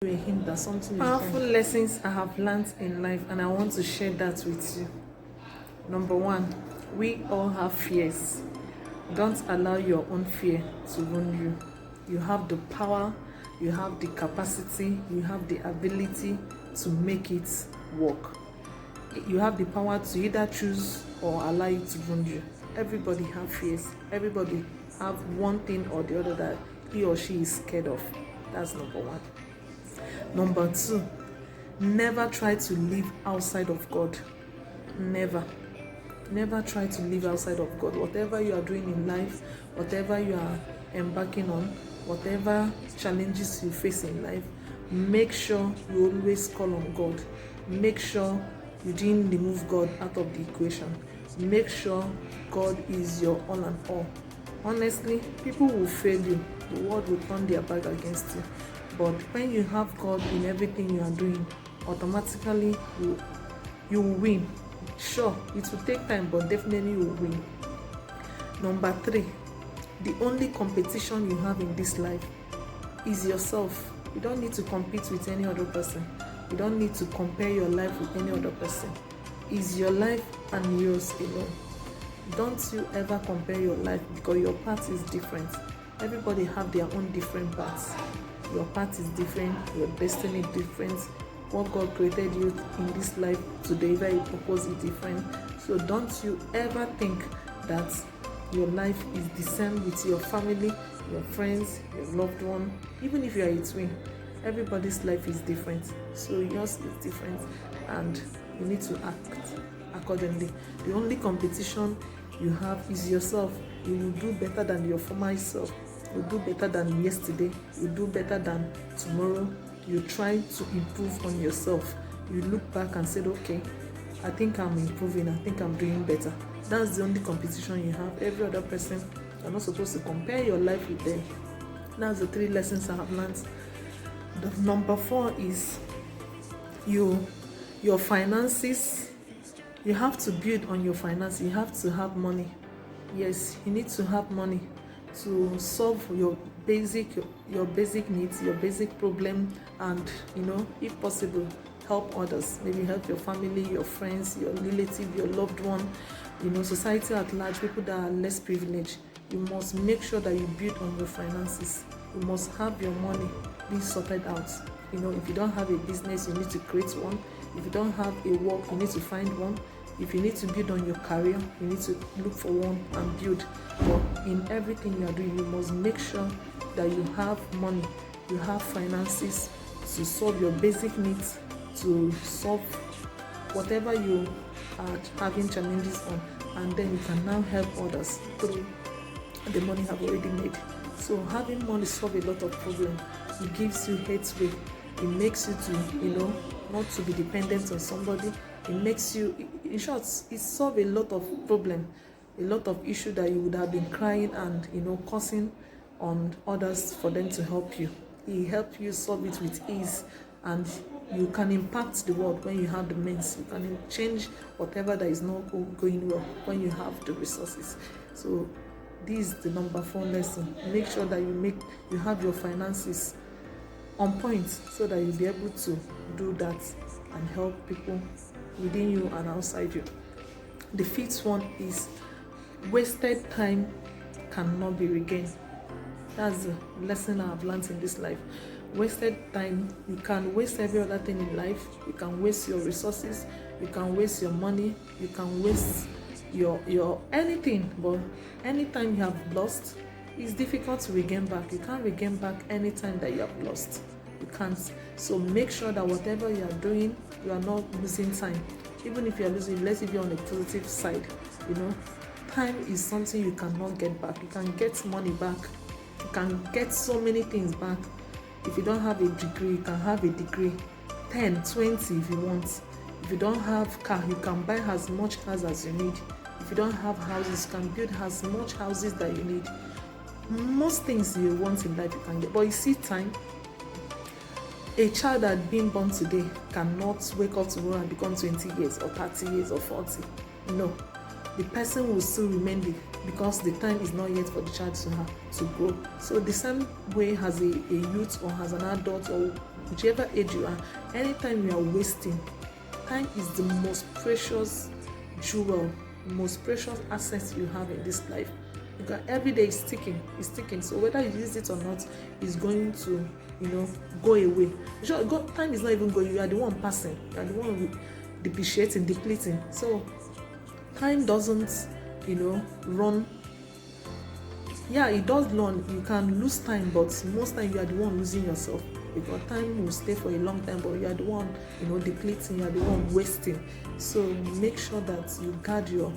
A hint that something is powerful wrong. Lessons I have learned in life, and I want to share that with you. Number one, we all have fears. Don't allow your own fear to run you. You have the power, you have the capacity, you have the ability to make it work. You have the power to either choose or allow it to run you. Everybody have fears. Everybody have one thing or the other that he or she is scared of. That's number one. Number two, never try to live outside of God. Never try to live outside of God. Whatever you are doing in life, whatever you are embarking on, whatever challenges you face in life, make sure you always call on God. Make sure you didn't remove God out of the equation. Make sure God is your all and all. Honestly, people will fail you. The world will turn their back against you. But when you have God in everything you are doing, automatically you will win. Sure, it will take time, but definitely you will win. Number three, the only competition you have in this life is yourself. You don't need to compete with any other person. You don't need to compare your life with any other person. It's your life and yours alone. Don't you ever compare your life, because your path is different. Everybody have their own different paths. Your path is different, your destiny is different. What God created you in this life to deliver a purpose is different. So don't you ever think that your life is the same with your family, your friends, your loved one. Even if you are a twin, everybody's life is different. So yours is different, and you need to act accordingly. The only competition you have is yourself. You will do better than your former self. You do better than yesterday. You do better than tomorrow. You try to improve on yourself. You look back and say, okay, I think I'm improving. I think I'm doing better. That's the only competition you have. Every other person, you're not supposed to compare your life with them. That's the three lessons I have learned. The number four is your finances. You have to build on your finances. You have to have money. Yes, you need to have money to solve your basic needs, your basic problem, and if possible, help others. Maybe help your family, your friends, your relative, your loved one, society at large, people that are less privileged. You must make sure that you build on your finances. You must have your money being sorted out. If you don't have a business, you need to create one. If you don't have a work, you need to find one. If you need to build on your career, you need to look for one and build. But in everything you are doing, you must make sure that you have money, you have finances to solve your basic needs, to solve whatever you are having challenges on, and then you can now help others through the money you have already made. So having money solves a lot of problems. It gives you headway. It makes you to, not to be dependent on somebody. It makes you, in short, it solves a lot of problems, a lot of issues that you would have been crying and, causing on others for them to help you. It helps you solve it with ease, and you can impact the world when you have the means. You can change whatever that is not going well when you have the resources. So this is the number four lesson. Make sure that you have your finances on point, so that you'll be able to do that and help people within you and outside you. The fifth one is wasted time cannot be regained. That's the lesson I have learned in this life. Wasted time, you can waste every other thing in life. You can waste your resources, you can waste your money, you can waste your anything, but anytime you have lost, it's difficult to regain back. You can't regain back any time that you have lost. You can't. So make sure that whatever you are doing, you are not losing time. Even if you are losing, let's say you're on the positive side, time is something you cannot get back. You can get money back. You can get so many things back. If you don't have a degree, you can have a degree, 10, 20 if you want. If you don't have car, you can buy as much cars as you need. If you don't have houses, you can build as much houses that you need. Most things you want in life you can get. But you see, time, a child that being born today cannot wake up tomorrow and become 20 years or 30 years or 40. No. The person will still remain there because the time is not yet for the child to grow. So the same way as a youth or as an adult or whichever age you are, anytime you are wasting, time is the most precious jewel, most precious assets you have in this life. Because every day is ticking, so whether you use it or not, it's going to, go away. Sure, time is not even going, you are the one passing, you are the one depreciating, depleting. So time doesn't, run. Yeah, it does run. You can lose time, but most time you are the one losing yourself, because time will stay for a long time, but you are the one, depleting, you are the one wasting. So make sure that you guard your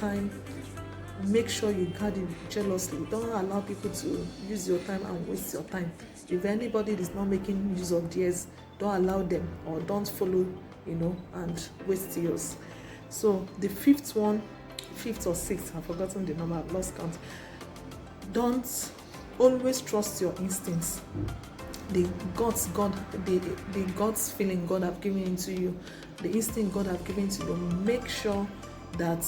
time. Make sure you guard it jealously. Don't allow people to use your time and waste your time. If anybody is not making use of theirs, don't allow them, or don't follow, and waste yours. So the fifth or sixth, I've forgotten the number, I've lost count. Don't always trust your instincts. The God's feeling God have given into you, the instinct God have given to you. Make sure that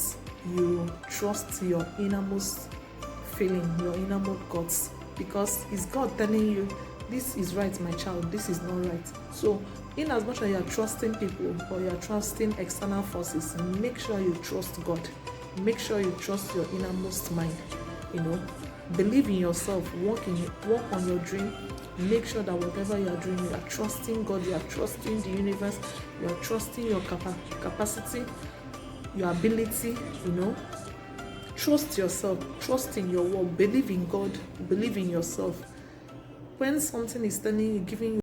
you trust your innermost feeling, your innermost guts, because it's God telling you this is right, my child, this is not right. So in as much as you are trusting people or you are trusting external forces, make sure you trust God. Make sure you trust your innermost mind. Believe in yourself, work on your dream. Make sure that whatever you are doing, you are trusting God, you are trusting the universe, you are trusting your capacity, your ability. Trust yourself, trust in your work, believe in God, believe in yourself. When something is telling you, giving you